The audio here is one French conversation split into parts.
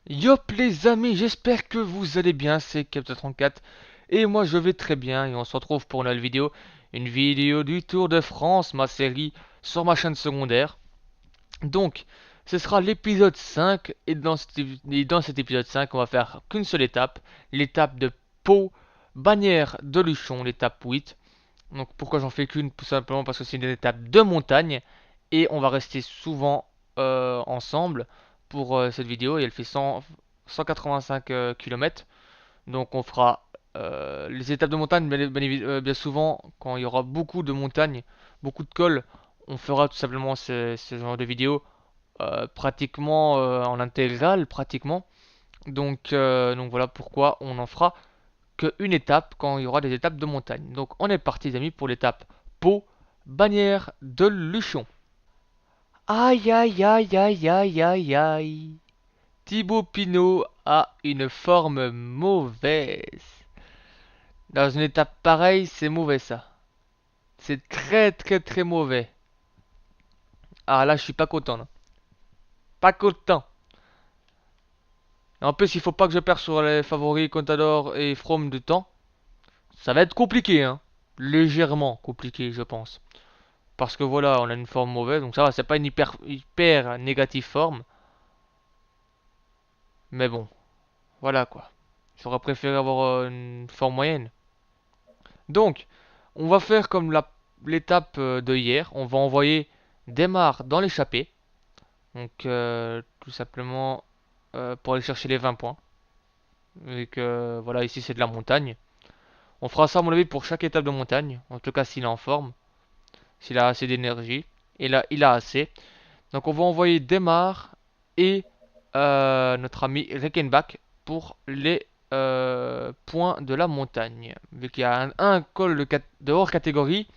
Yop les amis, j'espère que vous allez bien, c'est Captain34 et moi je vais très bien et on se retrouve pour une nouvelle vidéo, une vidéo du Tour de France, ma série sur ma chaîne secondaire. Donc, ce sera l'épisode 5 et dans cet épisode 5, on va faire qu'une seule étape, l'étape de Pau, Bannière de Luchon, l'étape 8. Donc pourquoi j'en fais qu'une? Tout simplement parce que c'est une étape de montagne et on va rester souvent ensemble pour cette vidéo et elle fait 185 km. Donc on fera les étapes de montagne bien souvent quand il y aura beaucoup de montagnes, beaucoup de cols. On fera tout simplement ce genre de vidéo pratiquement en intégrale pratiquement. Donc voilà pourquoi on en fera qu'une étape quand il y aura des étapes de montagne. Donc on est parti les amis pour l'étape Pau, Bannière de Luchon. Aïe aïe aïe aïe aïe aïe aïe. Thibaut Pinot a une forme mauvaise. Dans une étape pareille, c'est mauvais ça. C'est très très très mauvais. Ah là, je suis pas content là. Pas content. En plus, il faut pas que je perde sur les favoris Contador et From de temps. Ça va être compliqué, hein. Légèrement compliqué, je pense. Parce que voilà, on a une forme mauvaise, donc ça va, c'est pas une hyper négative forme. Mais bon, voilà quoi. J'aurais préféré avoir une forme moyenne. Donc, on va faire comme l'étape de hier. On va envoyer Desmar dans l'échappée. Donc, tout simplement pour aller chercher les 20 points. Et que voilà, ici c'est de la montagne. On fera ça à mon avis pour chaque étape de montagne. En tout cas, s'il est en forme, s'il a assez d'énergie. Et là, il a assez. Donc on va envoyer Desmar et notre ami Reckenbach pour les points de la montagne. Vu qu'il y a un col de hors catégorie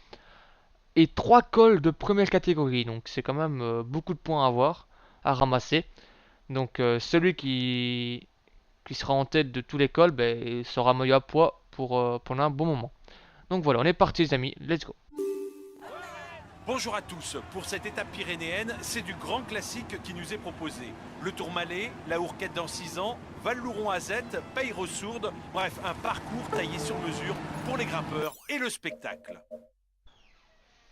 et 3 cols de première catégorie. Donc c'est quand même beaucoup de points à avoir, à ramasser. Donc celui qui sera en tête de tous les cols ben, sera maillot à poids pour pendant un bon moment. Donc voilà, on est parti les amis, let's go. Bonjour à tous, pour cette étape pyrénéenne, c'est du grand classique qui nous est proposé. Le Tourmalet, la Hourquette dans 6 ans, Val-Louron Azette, Peyre-Sourde, bref, un parcours taillé sur mesure pour les grimpeurs et le spectacle.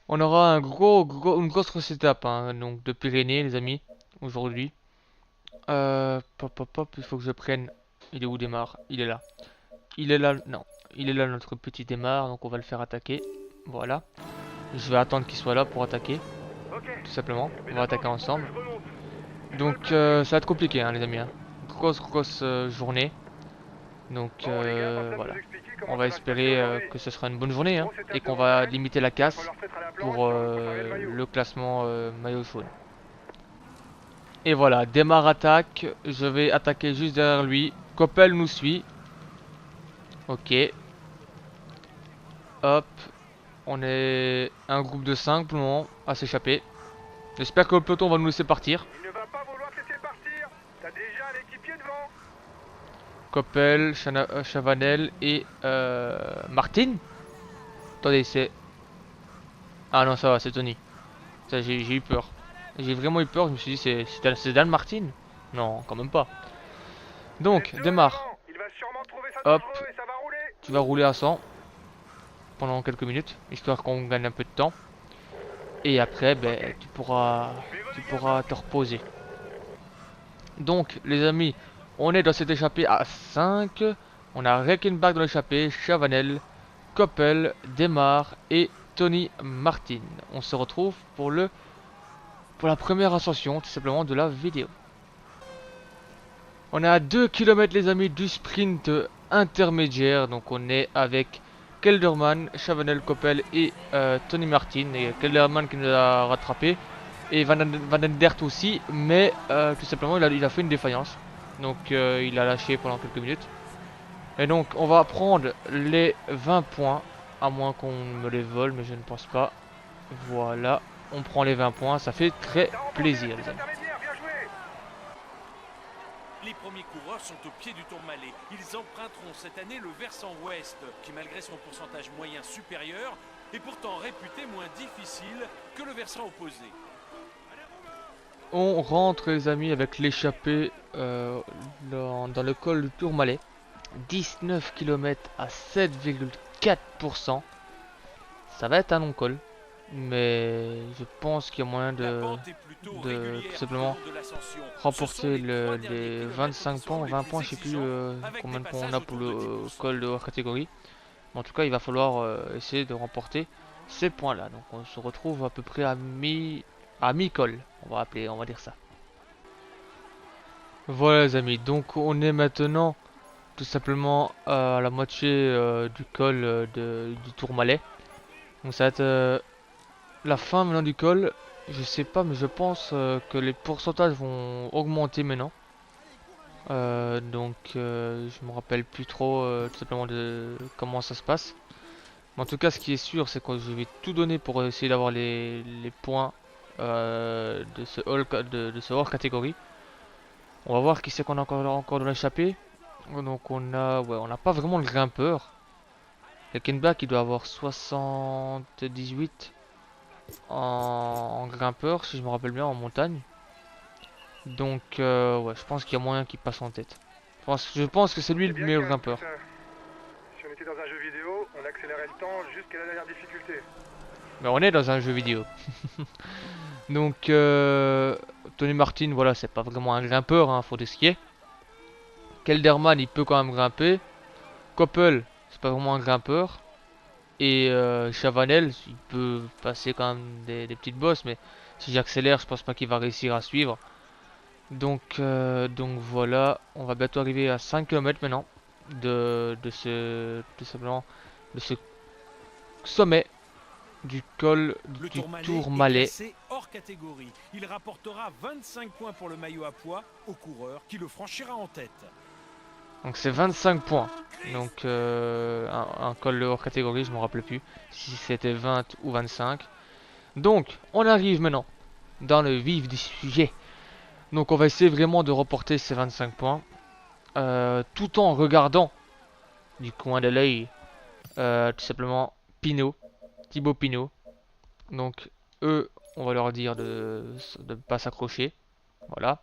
On aura une grosse étape hein, donc de Pyrénées les amis, aujourd'hui. Pop, il faut que je prenne. Il est où Démarre? Il est là. Il est là, non. Il est là notre petit Démarre, donc on va le faire attaquer. Voilà. Je vais attendre qu'il soit là pour attaquer, tout simplement. On va attaquer ensemble. Donc ça va être compliqué hein, les amis. Hein. Grosse journée. Donc voilà. On va espérer que ce sera une bonne journée hein, et qu'on va limiter la casse pour le classement maillot jaune. Et voilà, démarre attaque. Je vais attaquer juste derrière lui. Coppel nous suit. Ok. Hop. On est un groupe de 5 pour le moment à s'échapper. J'espère que le peloton va nous laisser partir. Il ne va pas vouloir te laisser partir. T'as déjà un équipier devant. Coppel, Chavanel et Martin. Attendez, c'est... Ah non, ça va, c'est Tony. J'ai eu peur. J'ai vraiment eu peur, je me suis dit, c'est Dan Martin. Non, quand même pas. Donc, Laisse-le démarre. devant. Il va sûrement trouver ça Hop, dangereux et ça va rouler. tu vas rouler à 100 pendant quelques minutes, histoire qu'on gagne un peu de temps. Et après, ben, tu pourras te reposer. Donc, les amis, on est dans cette échappée à 5. On a Reckenbach dans l'échappée, Chavanel, Coppel, Desmar et Tony Martin. On se retrouve pour la première ascension, tout simplement, de la vidéo. On est à 2 km les amis du sprint intermédiaire. Donc on est avec Kelderman, Chavanel, Coppel et Tony Martin. Et Kelderman qui nous a rattrapé. Et Van den Dert aussi. Mais tout simplement il a fait une défaillance. Donc il a lâché pendant quelques minutes. Et donc on va prendre les 20 points. À moins qu'on me les vole, mais je ne pense pas. Voilà. On prend les 20 points. Ça fait très plaisir les amis. Bien joué. Les premiers coureurs sont au pied du Tourmalet. Ils emprunteront cette année le versant ouest, qui malgré son pourcentage moyen supérieur, est pourtant réputé moins difficile que le versant opposé. on rentre les amis avec l'échappée dans le col du Tourmalet. 19 km à 7,4%. Ça va être un long col. Mais je pense qu'il y a moyen de tout simplement remporter les 25 points, 20 points, je sais plus combien de points on a pour le col de hors catégorie. Mais en tout cas, il va falloir essayer de remporter ces points-là. Donc on se retrouve à peu près à mi-col, on va dire ça. Voilà les amis, donc on est maintenant tout simplement à la moitié du col du Tourmalet. Donc ça va être la fin maintenant du col. Je sais pas, mais je pense que les pourcentages vont augmenter maintenant. Je me rappelle plus trop tout simplement de comment ça se passe. Mais en tout cas, ce qui est sûr, c'est que je vais tout donner pour essayer d'avoir les points de ce hors catégorie. On va voir qui c'est qu'on a encore dans l'échappée. Donc on n'a pas vraiment le grimpeur. Le Kenbach il doit avoir 78 en grimpeur, si je me rappelle bien, en montagne. Donc ouais, je pense qu'il y a moyen qu'il passe en tête. Je pense que c'est lui C'est le bien meilleur calme, tout grimpeur. ça. Si on était dans un jeu vidéo, on accélérait le temps jusqu'à la dernière difficulté. Mais on est dans un jeu vidéo. Donc Tony Martin, voilà, c'est pas vraiment un grimpeur, hein, faut dire ce qui est. Kelderman, il peut quand même grimper. Koppel, c'est pas vraiment un grimpeur. Et Chavanel, il peut passer quand même des petites bosses, mais si j'accélère, je pense pas qu'il va réussir à suivre. Donc voilà, on va bientôt arriver à 5 km maintenant tout simplement, de ce sommet du col Le du Tourmalet est Tourmalet. classé hors catégorie. Il rapportera 25 points pour le maillot à pois au coureur qui le franchira en tête. Donc c'est 25 points. Donc un col de hors catégorie, je me rappelle plus si c'était 20 ou 25. Donc on arrive maintenant dans le vif du sujet. Donc on va essayer vraiment de reporter ces 25 points. Tout en regardant du coin de l'œil tout simplement Thibaut Pinot. Donc eux, on va leur dire de ne pas s'accrocher. Voilà.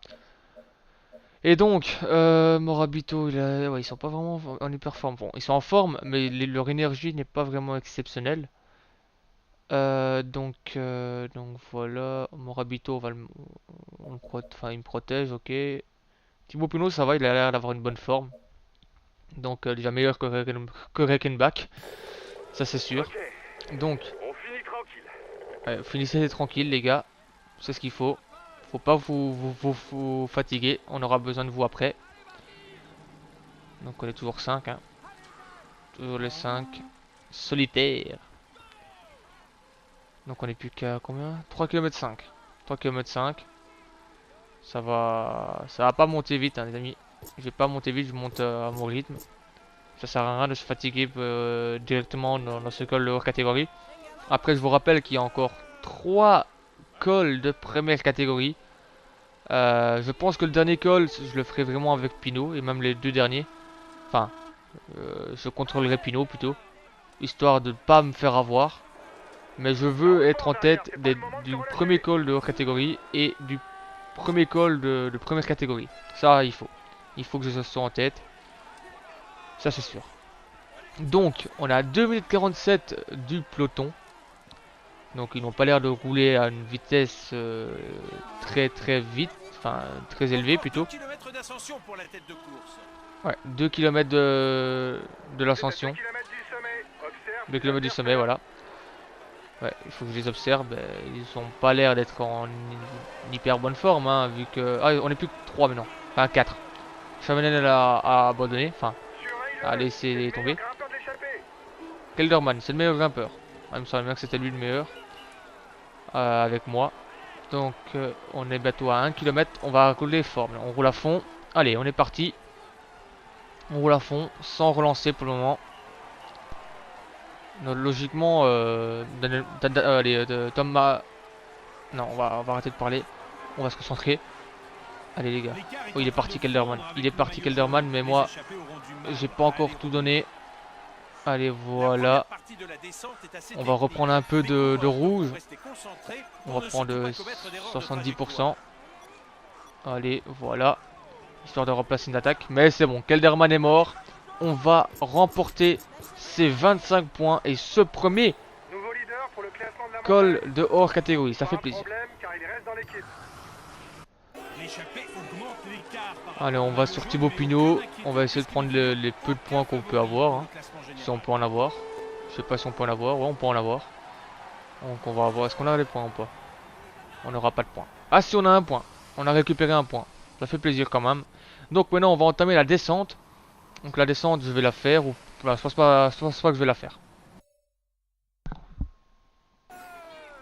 Et donc, Morabito, ouais, ils sont pas vraiment en hyper forme. Bon, ils sont en forme, mais leur énergie n'est pas vraiment exceptionnelle. Donc voilà, Morabito, il me protège, ok. Thibaut Pinot, ça va, il a l'air d'avoir une bonne forme. Donc déjà meilleur que Reichenbach, ça c'est sûr. Ok, Donc, on finit tranquille. ouais, finissez tranquille les gars, c'est ce qu'il faut. Faut pas vous fatiguer, on aura besoin de vous après. Donc on est toujours 5, hein. Toujours les 5 solitaires. Donc on est plus qu'à combien? 3 km 5. 3 km 5. Ça va pas monter vite, hein, les amis. Je vais pas monter vite, je monte à mon rythme. Ça sert à rien de se fatiguer directement dans ce col de hors catégorie. Après je vous rappelle qu'il y a encore 3 cols de première catégorie. Je pense que le dernier col, je le ferai vraiment avec Pinot, et même les deux derniers. Enfin, je contrôlerai Pinot plutôt, histoire de ne pas me faire avoir. Mais je veux être en tête du premier call de hors catégorie et du premier call de première catégorie. Ça, il faut. Il faut que je sois en tête. Ça, c'est sûr. Donc, on a 2 minutes 47 du peloton. Donc, ils n'ont pas l'air de rouler à une vitesse très très vite. Enfin, très élevée plutôt. 2 km d'ascension pour la tête de course. Ouais, 2 km de C'est à 2 l'ascension. km du sommet. Observe. 2 km du sommet, voilà. Ouais, il faut que je les observe. Ils ont pas l'air d'être en hyper bonne forme, hein, vu que... Ah, on est plus que 3 maintenant. Enfin, 4. Chavanel a abandonné, enfin, a laissé tomber. Kelderman, c'est le meilleur grimpeur. Ah, il me semble bien que c'était lui le meilleur. Avec moi. Donc, on est bientôt à 1 km. On va rouler fort. On roule à fond. Allez, on est parti. On roule à fond, sans relancer pour le moment. Donc, logiquement, Thomas... Non, on va arrêter de parler. On va se concentrer. Allez les gars. Oh, il est parti Kelderman. Il est parti Kelderman, mais moi, j'ai pas encore tout donné. Allez, voilà. On va reprendre un peu de rouge. On va prendre 70%. Allez, voilà. Histoire de remplacer une attaque. Mais c'est bon, Kelderman est mort. On va remporter ces 25 points. Et ce premier Nouveau leader pour le classement de la col montagne. de hors catégorie. Ça Pas fait un plaisir. problème car il reste dans l'équipe. L'échappée augmente l'écart par Allez, on rapport va à sur Peugeot, Thibaut mais Pinot. aucune On va essayer de prendre les peu de points qu'on peut avoir. Hein. classement Si général. on peut en avoir. Je sais pas si on peut en avoir. Ouais, on peut en avoir. Donc on va voir. Est-ce qu'on a les points ou pas? On n'aura pas de points. Ah si, on a un point. On a récupéré un point. Ça fait plaisir quand même. Donc maintenant, on va entamer la descente. Donc la descente, je vais la faire. Ou voilà, je pense pas que je vais la faire.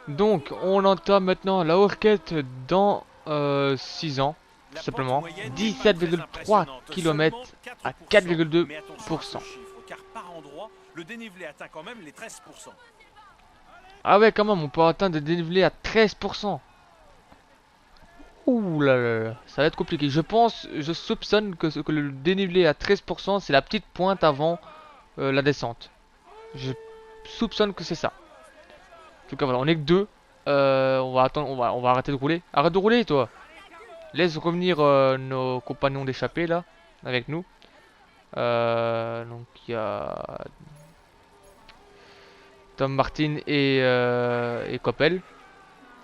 Donc on entame maintenant la Horquette dans 6 ans. La Tout simplement. pente moyenne n'est pas 17,3 très impressionnante, km seulement à 4%. Mais attention à 4,2%. ce chiffre, car par endroit, le dénivelé atteint quand même les 13%. Ah ouais, quand même, on peut atteindre des dénivelés à 13%. Ouh là là là, ça va être compliqué. Je pense, je soupçonne que le dénivelé à 13%, c'est la petite pointe avant la descente. Je soupçonne que c'est ça. En tout cas, voilà, on est que deux. On va attendre, on va arrêter de rouler. Arrête de rouler, toi. Laisse revenir nos compagnons d'échappée là, avec nous. Donc il y a Tom Martin et Coppel.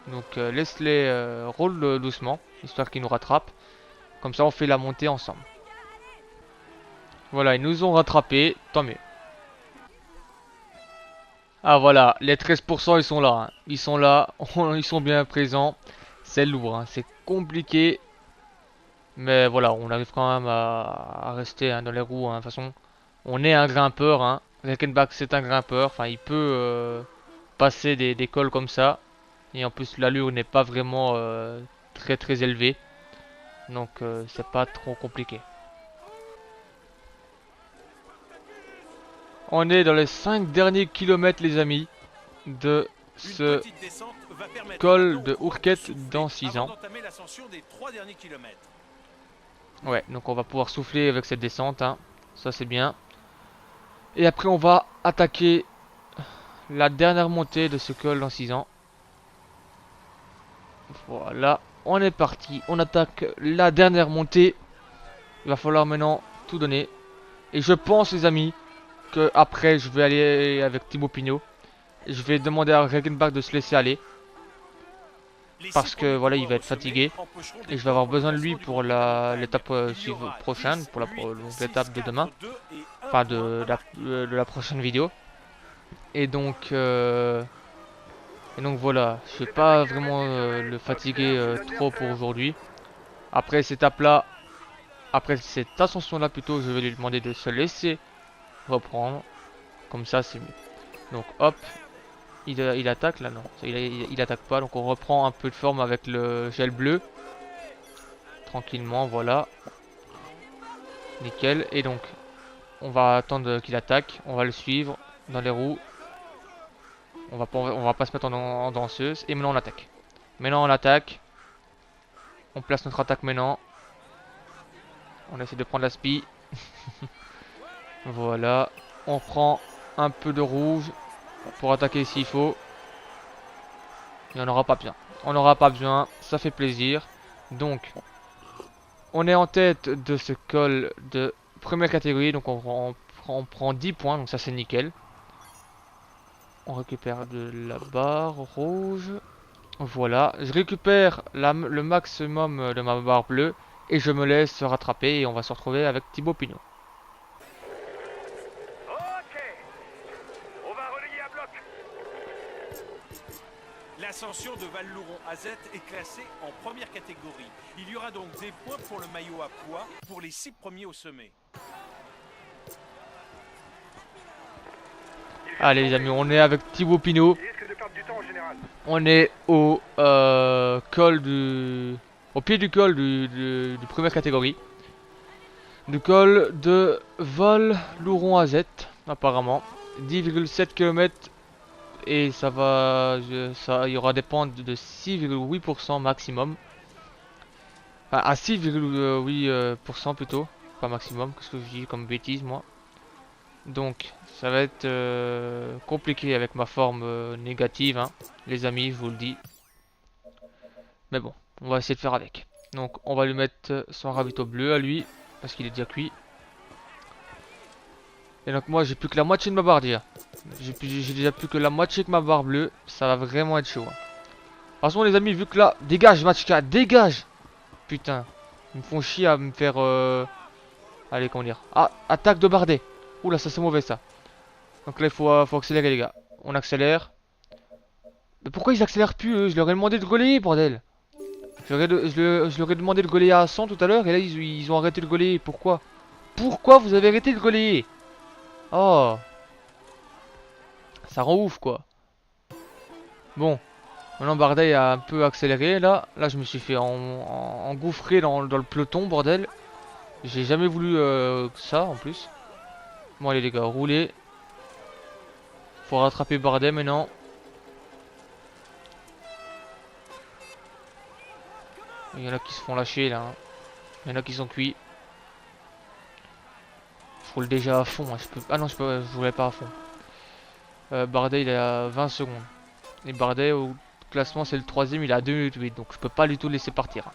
Donc laisse-les roule doucement, histoire qu'ils nous rattrapent. Comme ça on fait la montée ensemble. Voilà, ils nous ont rattrapés, tant mieux. Ah voilà, les 13% ils sont là. Hein. Ils sont là, ils sont bien présents. C'est lourd, hein. C'est compliqué. Mais voilà, on arrive quand même à rester hein, dans les roues. Hein. De toute façon, on est un grimpeur. Hein. Reichenbach c'est un grimpeur. Enfin, il peut passer des cols comme ça. Et en plus, l'allure n'est pas vraiment très élevée. Donc, c'est pas trop compliqué. On est dans les 5 derniers kilomètres, les amis, de ce col de Hourquette dans 6 ans. Ouais, donc on va pouvoir souffler avec cette descente. Hein. Ça, c'est bien. Et après, on va attaquer la dernière montée de ce col dans 6 ans. Voilà, on est parti. On attaque la dernière montée. Il va falloir maintenant tout donner. Et je pense, les amis, que après je vais aller avec Thibaut Pinot. Je vais demander à Reichenbach de se laisser aller. Parce que voilà, il va être fatigué. Et je vais avoir besoin de lui pour l'étape prochaine. Pour l'étape de demain. Enfin, de la prochaine vidéo. Et donc voilà, je vais pas vraiment le fatiguer trop pour aujourd'hui. Après cette étape là, après cette ascension là plutôt, je vais lui demander de se laisser reprendre. Comme ça c'est mieux. Donc hop, il attaque là, non, il attaque pas. Donc on reprend un peu de forme avec le gel bleu. Tranquillement, voilà. Nickel. Et donc on va attendre qu'il attaque, on va le suivre dans les roues. On va pas se mettre en danseuse. Et maintenant on attaque. Maintenant on attaque. On place notre attaque maintenant. On essaie de prendre la spi. Voilà. On prend un peu de rouge pour attaquer s'il faut. Et on n'aura pas besoin. On n'aura pas besoin. Ça fait plaisir. Donc, on est en tête de ce col de première catégorie. Donc on prend 10 points. Donc ça c'est nickel. On récupère de la barre rouge. Voilà. Je récupère le maximum de ma barre bleue. Et je me laisse rattraper. Et on va se retrouver avec Thibaut Pinot. L'ascension de Val-Louron à Z est classée en première catégorie. Il y aura donc des points pour le maillot à pois pour les 6 premiers au sommet. Allez les amis, on est avec Thibaut Pinot. On est au au pied du col du première catégorie. Du col de Val-Louron à Z, apparemment. 10,7 km. Et ça va, il y aura des pentes de 6,8% maximum. Enfin, à 6,8% plutôt, pas maximum. Qu'est-ce que je dis comme bêtise moi. Donc ça va être compliqué avec ma forme négative, hein, les amis, je vous le dis. Mais bon, on va essayer de faire avec. Donc on va lui mettre son ravito bleu à lui, parce qu'il est déjà cuit. Et donc moi j'ai plus que la moitié de ma barre déjà. J'ai déjà plus que la moitié de ma barre bleue, ça va vraiment être chaud. De toute façon les amis, vu que là, dégage match 4, dégage. Putain, ils me font chier à me faire... Allez, comment dire. Ah, attaque de Bardet. Oula, ça c'est mauvais ça. Donc là faut accélérer les gars. On accélère. Mais pourquoi ils accélèrent plus eux? Je leur ai demandé de relayer, bordel. Je leur ai demandé de relayer à 100 tout à l'heure et là ils ont arrêté de relayer. Pourquoi? Pourquoi vous avez arrêté de relayer? Oh, ça rend ouf quoi. Bon, maintenant Bardet a un peu accéléré là. Là je me suis fait engouffrer dans le peloton, bordel. J'ai jamais voulu ça en plus. Bon allez les gars, roulez. Faut rattraper Bardet maintenant. Il y en a qui se font lâcher là. Hein. Il y en a qui sont cuits. Je roule déjà à fond. Hein. Je peux... Ah non, je roulais pas à fond. Bardet il est à 20 secondes. Et Bardet au classement c'est le troisième, il est à 2 minutes 8. Donc je peux pas du tout le laisser partir. Hein.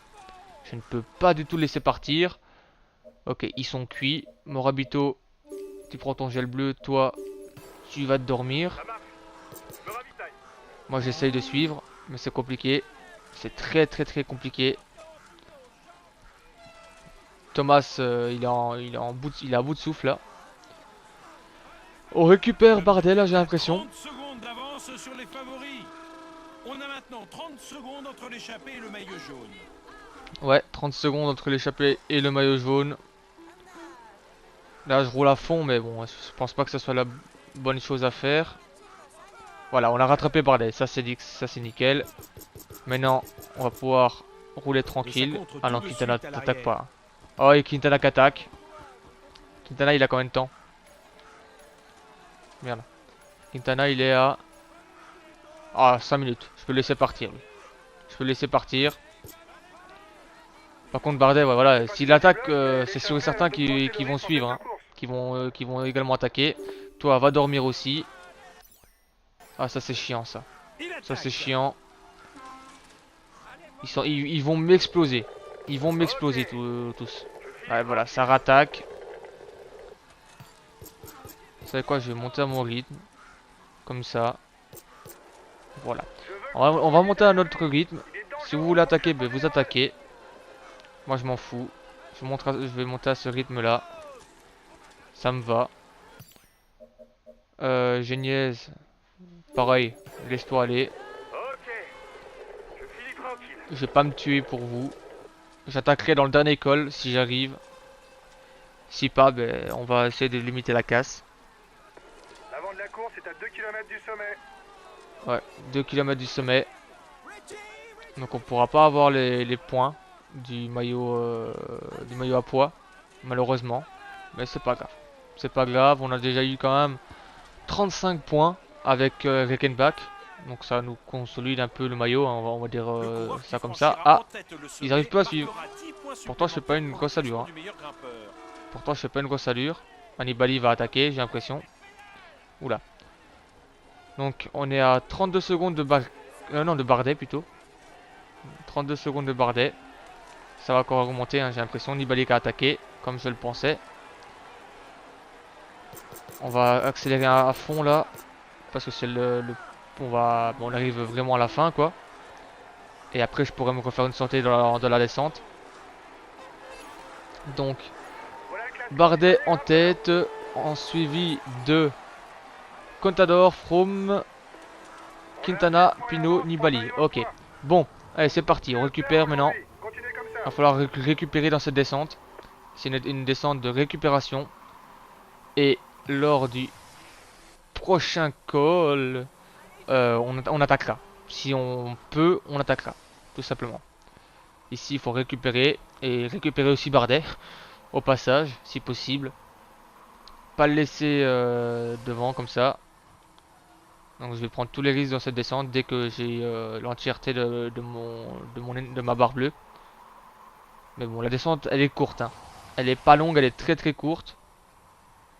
Je ne peux pas du tout le laisser partir. Ok, ils sont cuits. Morabito, tu prends ton gel bleu. Toi, tu vas te dormir. Moi j'essaye de suivre. Mais c'est compliqué. C'est très compliqué. Thomas, il est à bout de souffle là. On récupère Bardet là, j'ai l'impression. 30 secondes d'avance sur les favoris. On a maintenant 30 secondes entre l'échappée et le maillot jaune. Ouais, 30 secondes entre l'échappée et le maillot jaune. Là, je roule à fond, mais bon, je pense pas que ce soit la bonne chose à faire. Voilà, on a rattrapé Bardet, ça c'est nickel. Maintenant, on va pouvoir rouler tranquille. Ah non, Quintana t'attaque pas. Oh, et Quintana qui attaque. Quintana, il a combien de temps? Merde. Quintana, il est à... Ah, 5 minutes. Je peux le laisser partir, lui. Je peux le laisser partir. Par contre, Bardet, ouais, voilà, s'il attaque, c'est sûr et certain qu'ils vont suivre. Hein. Qui vont également attaquer. Toi, va dormir aussi. Ah, ça c'est chiant, ça. Ça c'est chiant. Ils vont m'exploser. Ils vont m'exploser tous. Ouais, voilà, ça rattaque. Vous savez quoi, je vais monter à mon rythme. Comme ça. Voilà. On va monter à notre rythme. Si vous voulez attaquer, ben vous attaquez. Moi je m'en fous. Je vais monter à ce rythme là. Ça me va. Géniez. Pareil, laisse-toi aller. Je vais pas me tuer pour vous. J'attaquerai dans le dernier col si j'arrive. Si pas, ben, on va essayer de limiter la casse. L'avant de la course est à 2 km du sommet. Ouais, 2 km du sommet. Donc on pourra pas avoir les points du maillot à poids, malheureusement. Mais c'est pas grave. C'est pas grave, on a déjà eu quand même 35 points avec Reichenbach. Donc ça nous consolide un peu le maillot, hein, on va dire ça comme ça. Ah, ils arrivent pas à suivre. Pourtant je fais pas une grosse allure. Hein. Pourtant je fais pas une grosse allure. Nibali va attaquer, j'ai l'impression. Oula. Donc on est à 32 secondes de Bardet plutôt. 32 secondes de Bardet. Ça va encore remonter, hein, j'ai l'impression. Nibali qui a attaqué, comme je le pensais. On va accélérer à fond là. Parce que c'est on arrive vraiment à la fin quoi. Et après je pourrais me refaire une santé dans la descente. Donc Bardet en tête, en suivi de Contador, Froome, Quintana, Pinot, Nibali. Ok, bon, allez c'est parti, on récupère maintenant. Il va falloir récupérer dans cette descente. C'est une descente de récupération. Et lors du prochain call, on attaquera. Si on peut, on attaquera. Tout simplement. Ici, il faut récupérer. Et récupérer aussi Bardet. Au passage, si possible. Pas le laisser devant comme ça. Donc je vais prendre tous les risques dans cette descente dès que j'ai l'entièreté de ma barre bleue. Mais bon, la descente, elle est courte. Hein. Elle est pas longue, elle est très courte.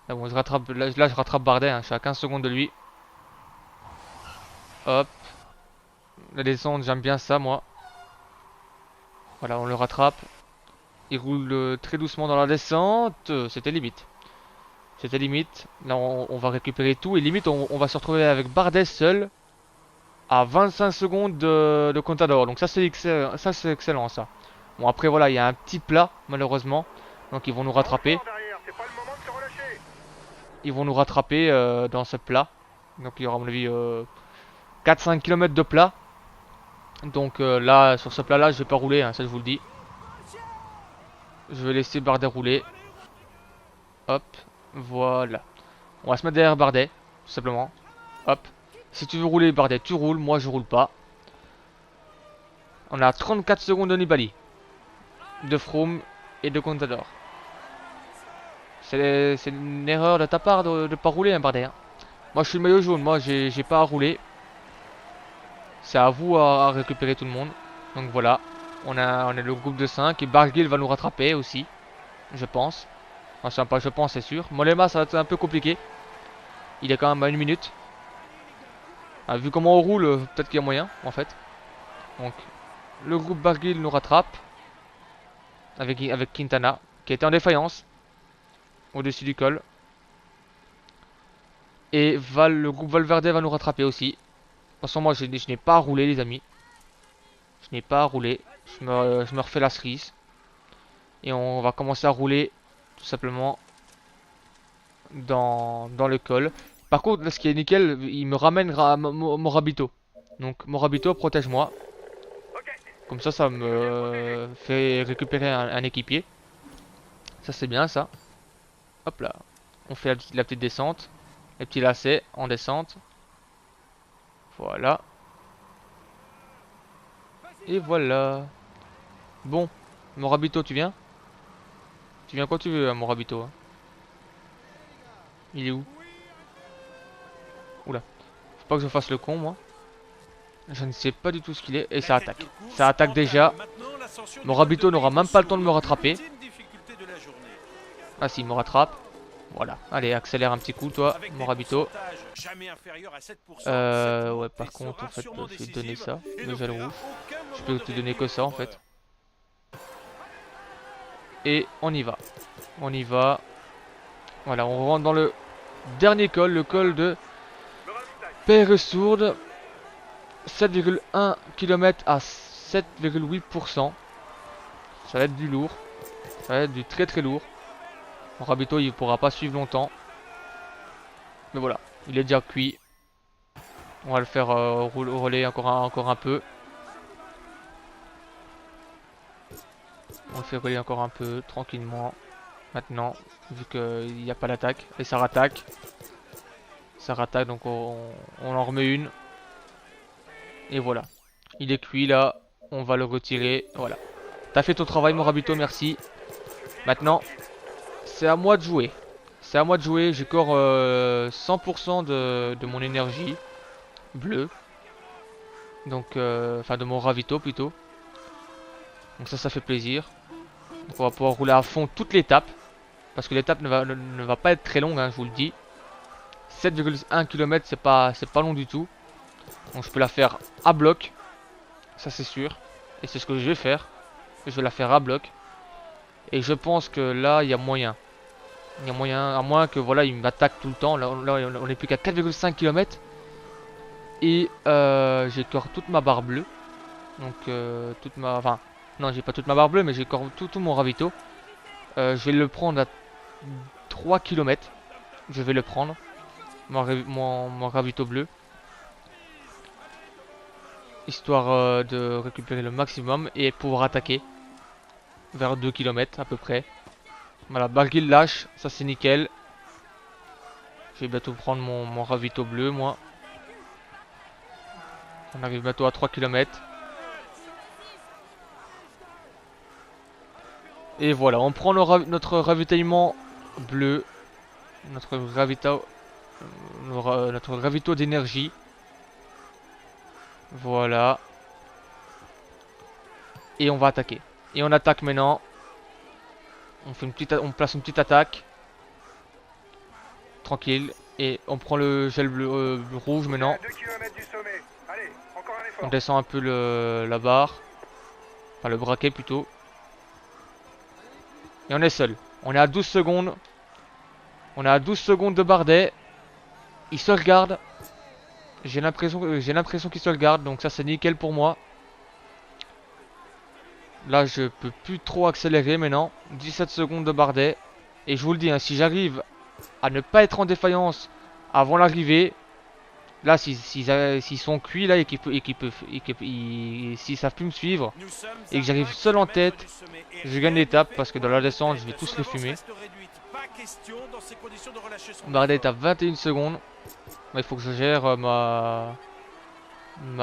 Là, bon, là, je rattrape Bardet, hein. Je suis à 15 secondes de lui. Hop. La descente, j'aime bien ça, moi. Voilà, on le rattrape. Il roule très doucement dans la descente. C'était limite. C'était limite. Là, on va récupérer tout. Et limite, on va se retrouver avec Bardet seul à 25 secondes de Contador. Donc ça, c'est excellent, ça. Bon, après, voilà, il y a un petit plat, malheureusement. Donc, ils vont nous rattraper. Ils vont nous rattraper dans ce plat. Donc, il y aura, à mon avis, 4-5 km de plat. Donc, là, sur ce plat-là, je vais pas rouler, hein, ça, je vous le dis. Je vais laisser Bardet rouler. Hop, voilà. On va se mettre derrière Bardet, tout simplement. Hop. Si tu veux rouler Bardet, tu roules. Moi, je roule pas. On a 34 secondes de Nibali, de Froome et de Contador. C'est une erreur de ta part de ne pas rouler, hein, Bardet. Hein. Moi, je suis le maillot jaune. Moi, j'ai pas à rouler. C'est à vous à récupérer tout le monde. Donc voilà. On a le groupe de 5. Et Barguil va nous rattraper aussi. Je pense. Enfin, pas je pense, c'est sûr. Mollema, ça va être un peu compliqué. Il est quand même à 1 minute. Ah, vu comment on roule, peut-être qu'il y a moyen, en fait. Donc, le groupe Barguil nous rattrape. Avec Quintana, qui était en défaillance. Au-dessus du col. Et le groupe Valverde va nous rattraper aussi. De toute façon, moi, je n'ai pas à rouler, les amis. Je n'ai pas à rouler. Je me refais la cerise. Et on va commencer à rouler, tout simplement, dans le col. Par contre, ce qui est nickel, il me ramène Morabito. Donc, Morabito, protège-moi. Comme ça me fait récupérer un équipier. Ça, c'est bien, ça. Hop là. On fait la petite descente. Les petits lacets en descente. Voilà. Et voilà. Bon. Morabito, tu viens? Tu viens quand tu veux, hein, Morabito. Hein. Il est où? Oula. Faut pas que je fasse le con, moi. Je ne sais pas du tout ce qu'il est. Et ça attaque. Ça attaque déjà. Morabito n'aura même pas le temps de me rattraper. Ah si, il me rattrape. Voilà. Allez, accélère un petit coup, toi, Morabito. Ouais, par contre, en fait, je vais te donner ça. Le gel rouge. Je peux te donner que ça, en fait. Et on y va. On y va. Voilà, on rentre dans le dernier col. Le col de Peyresourde. 7,1 km à 7,8%. Ça va être du lourd. Ça va être du très très lourd. Morabito, il ne pourra pas suivre longtemps. Mais voilà, il est déjà cuit. On va le faire rouler encore un peu. On le fait rouler encore un peu, tranquillement. Maintenant, vu qu'il n'y a pas d'attaque. Et ça rattaque. Ça rattaque, donc on en remet une. Et voilà. Il est cuit là. On va le retirer. Voilà. T'as fait ton travail, Morabito, merci. Maintenant, c'est à moi de jouer. C'est à moi de jouer. J'ai encore 100% de mon énergie bleue. Donc, enfin de mon ravito plutôt. Donc ça fait plaisir. Donc on va pouvoir rouler à fond toute l'étape. Parce que l'étape ne va pas être très longue, hein, je vous le dis. 7,1 km, c'est pas long du tout. Donc je peux la faire à bloc. Ça c'est sûr. Et c'est ce que je vais faire. Je vais la faire à bloc. Et je pense que là, il y a moyen. Il y a moyen, à moins que voilà, il m'attaque tout le temps. Là on est plus qu'à 4,5 km. Et j'ai encore toute ma barre bleue. Donc toute ma... Enfin, non, j'ai pas toute ma barre bleue, mais j'ai encore tout mon ravito. Je vais le prendre à 3 km. Je vais le prendre. Mon ravito bleu. Histoire de récupérer le maximum et pouvoir attaquer. Vers 2 km à peu près. Voilà, Barguil lâche, ça c'est nickel. Je vais bientôt prendre mon ravito bleu, moi. On arrive bientôt à 3 km. Et voilà, on prend notre ravitaillement bleu. Notre ravito d'énergie. Voilà. Et on va attaquer. Et on attaque maintenant. On place une petite attaque. Tranquille. Et on prend le gel bleu, rouge maintenant. On descend un peu la barre. Enfin le braquet plutôt. Et on est seul. On est à 12 secondes. On est à 12 secondes de Bardet. Il se regarde. J'ai l'impression qu'il se regarde. Donc ça c'est nickel pour moi. Là je peux plus trop accélérer maintenant. 17 secondes de Bardet. Et je vous le dis, hein, si j'arrive à ne pas être en défaillance avant l'arrivée. Là s'ils sont cuits là et s'ils savent plus me suivre. Et que j'arrive seul en tête. Je gagne l'étape parce que dans la descente je vais tous les fumer. Bardet est à 21 secondes. Il faut que je gère ma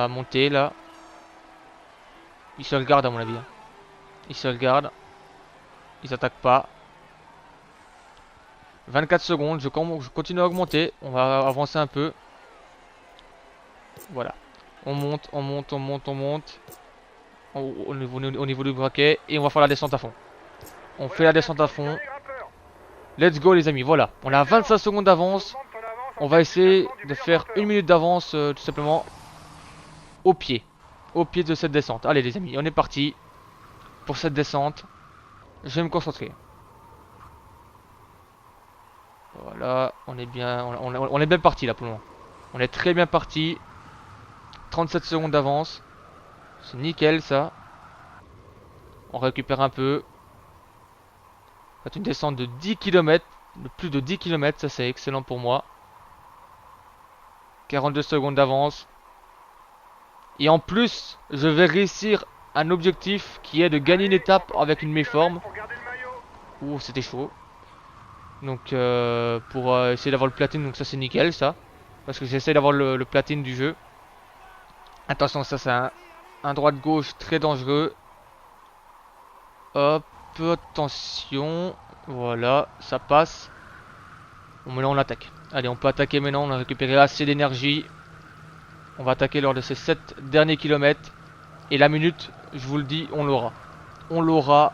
montée là. Il se regarde à mon avis. Il se regarde. Il s'attaque pas. 24 secondes. Je continue à augmenter. On va avancer un peu. Voilà. On monte, on monte, on monte, on monte. Au niveau du braquet. Et on va faire la descente à fond. On fait la descente à fond. Let's go les amis. Voilà. On a 25 secondes d'avance. On va essayer de faire 1 minute d'avance tout simplement au pied. Au pied de cette descente. Allez les amis, on est parti pour cette descente. Je vais me concentrer. Voilà, on est bien on est bien parti là pour le moment. On est très bien parti. 37 secondes d'avance. C'est nickel ça. On récupère un peu. C'est une descente de 10 km. De plus de 10 km, ça c'est excellent pour moi. 42 secondes d'avance. Et en plus, je vais réussir un objectif qui est de gagner une étape avec une méforme. Ouh, c'était chaud. Donc pour essayer d'avoir le platine, donc ça c'est nickel ça. Parce que j'essaie d'avoir le platine du jeu. Attention, ça c'est un droite-gauche très dangereux. Hop, attention. Voilà, ça passe. Bon, mais là on attaque. Allez, on peut attaquer maintenant, on a récupéré assez d'énergie. On va attaquer lors de ces 7 derniers kilomètres. Et la minute, je vous le dis, on l'aura. On l'aura.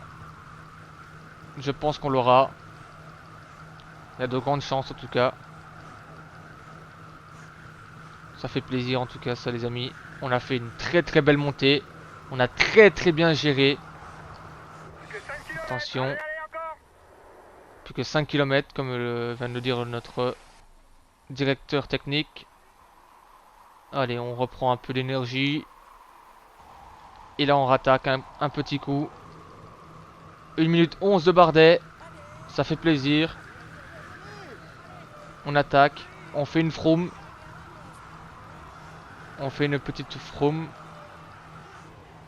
Je pense qu'on l'aura. Il y a de grandes chances en tout cas. Ça fait plaisir en tout cas ça les amis. On a fait une très très belle montée. On a très très bien géré. Attention. Plus que 5 km comme vient de le dire notre directeur technique. Allez, on reprend un peu d'énergie. Et là on rattaque un petit coup. 1 minute 11 de Bardet. Ça fait plaisir. On attaque. On fait une Froome. On fait une petite Froome.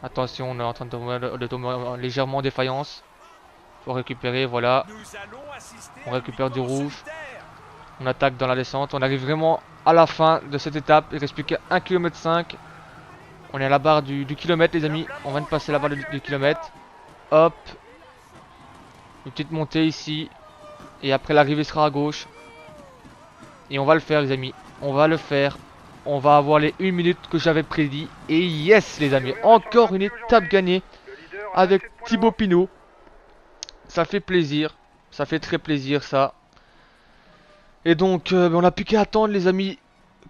Attention, on est en train de tomber légèrement en défaillance. Faut récupérer, voilà. On récupère du rouge. On attaque dans la descente. On arrive vraiment à la fin de cette étape. Il reste plus qu'à 1,5 km. On est à la barre du kilomètre les amis. On vient de passer la barre du kilomètre. Hop. Une petite montée ici. Et après l'arrivée sera à gauche. Et on va le faire les amis. On va le faire. On va avoir les 1 minute que j'avais prédit. Et yes les amis. Encore une étape gagnée. Avec Thibaut Pinot. Ça fait plaisir. Ça fait très plaisir ça. Et donc on n'a plus qu'à attendre les amis.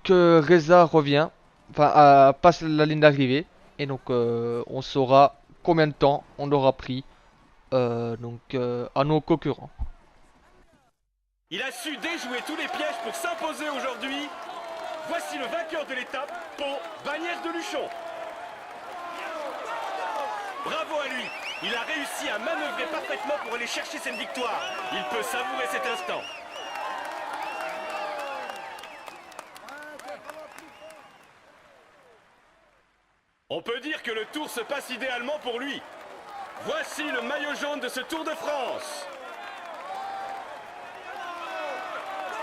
Que Reza revient. Enfin passe la ligne d'arrivée. Et donc on saura combien de temps on aura pris. À nos concurrents. Il a su déjouer tous les pièges pour s'imposer aujourd'hui. Voici le vainqueur de l'étape, Pau Bagnès de Luchon. Bravo à lui. Il a réussi à manœuvrer parfaitement pour aller chercher cette victoire. Il peut savourer cet instant. On peut dire que le tour se passe idéalement pour lui. Voici le maillot jaune de ce Tour de France.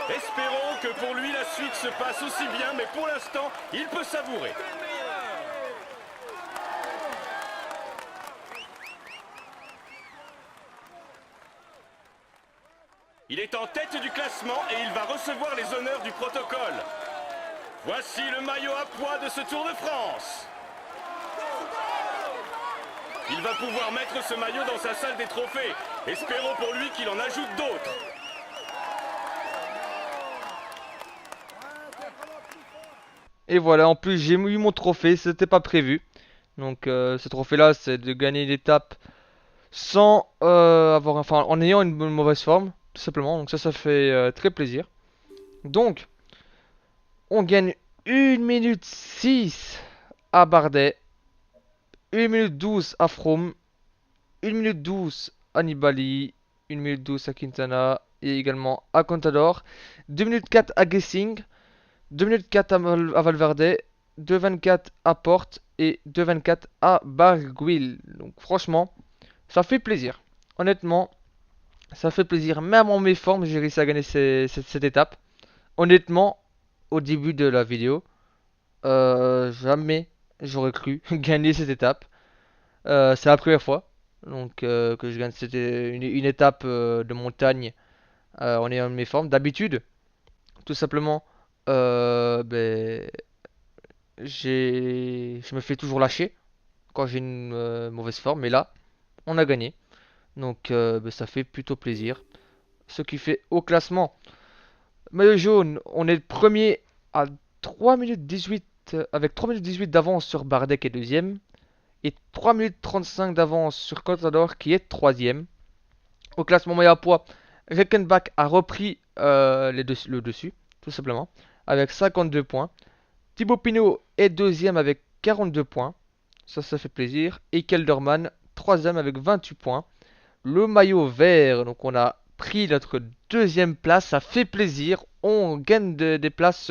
Espérons que pour lui la suite se passe aussi bien, mais pour l'instant, il peut savourer. Il est en tête du classement et il va recevoir les honneurs du protocole. Voici le maillot à pois de ce Tour de France. Il va pouvoir mettre ce maillot dans sa salle des trophées. Espérons pour lui qu'il en ajoute d'autres. Et voilà, en plus j'ai eu mon trophée, c'était pas prévu. Donc ce trophée-là, c'est de gagner l'étape sans enfin, en ayant une mauvaise forme, tout simplement. Donc ça fait très plaisir. Donc, on gagne 1 minute 6 à Bardet, 1 minute 12 à Froome, 1 minute 12 à Nibali, 1 minute 12 à Quintana et également à Contador, 2 minutes 4 à Gessing, 2 minutes 4 à Valverde, 2,24 à Porte et 2,24 à Barguil. Donc franchement, ça fait plaisir. Honnêtement, ça fait plaisir. Même en méforme, j'ai réussi à gagner cette étape. Honnêtement, au début de la vidéo, jamais j'aurais cru gagner cette étape. C'est la première fois donc que je gagne. C'était une étape de montagne en ayant mes formes. D'habitude, tout simplement, ben, je me fais toujours lâcher quand j'ai une mauvaise forme. Mais là, on a gagné. Donc ben, ça fait plutôt plaisir. Ce qui fait au classement. Maillot jaune, on est le premier à 3 minutes 18 avec 3 minutes 18 d'avance sur Bardet qui est deuxième et 3 minutes 35 d'avance sur Contador qui est troisième. Au classement maillot à poids, Reckenbach a repris le dessus, tout simplement, avec 52 points. Thibaut Pinot est deuxième avec 42 points, ça fait plaisir. Et Kelderman, troisième avec 28 points. Le maillot vert, donc on a pris notre deuxième place, ça fait plaisir. On gagne des places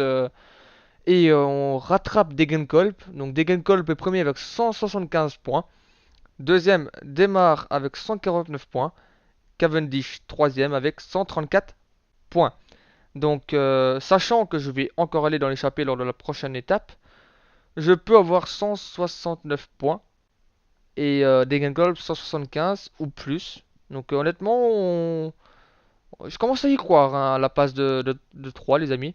et on rattrape Degenkolb. Donc Degenkolb est premier avec 175 points. Deuxième, Demar avec 149 points. Cavendish troisième avec 134 points. Donc sachant que je vais encore aller dans l'échappée lors de la prochaine étape, je peux avoir 169 points et Degenkolb 175 ou plus. Donc honnêtement, je commence à y croire hein, à la passe de 3 les amis.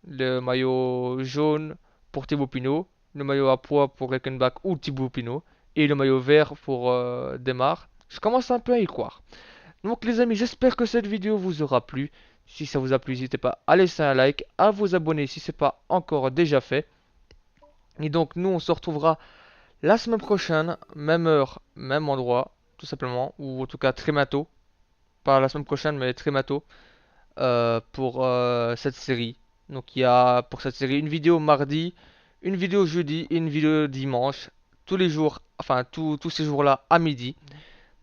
Le maillot jaune pour Thibaut Pinot, le maillot à pois pour Reckenbach ou Thibaut Pinot, et le maillot vert pour Demar. Je commence un peu à y croire. Donc les amis, j'espère que cette vidéo vous aura plu. Si ça vous a plu, n'hésitez pas à laisser un like, à vous abonner si ce n'est pas encore déjà fait. Et donc nous, on se retrouvera la semaine prochaine, même heure, même endroit, tout simplement, ou en tout cas très bientôt. Pas la semaine prochaine, mais très bientôt, pour cette série. Donc il y a pour cette série une vidéo mardi, une vidéo jeudi et une vidéo dimanche. Tous les jours, enfin tous ces jours-là à midi.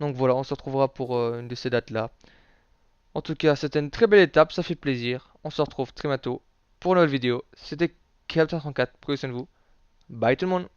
Donc voilà, on se retrouvera pour une de ces dates-là. En tout cas, c'était une très belle étape, ça fait plaisir. On se retrouve très bientôt pour une nouvelle vidéo. C'était Captain 34, prenez soin de vous. Bye tout le monde.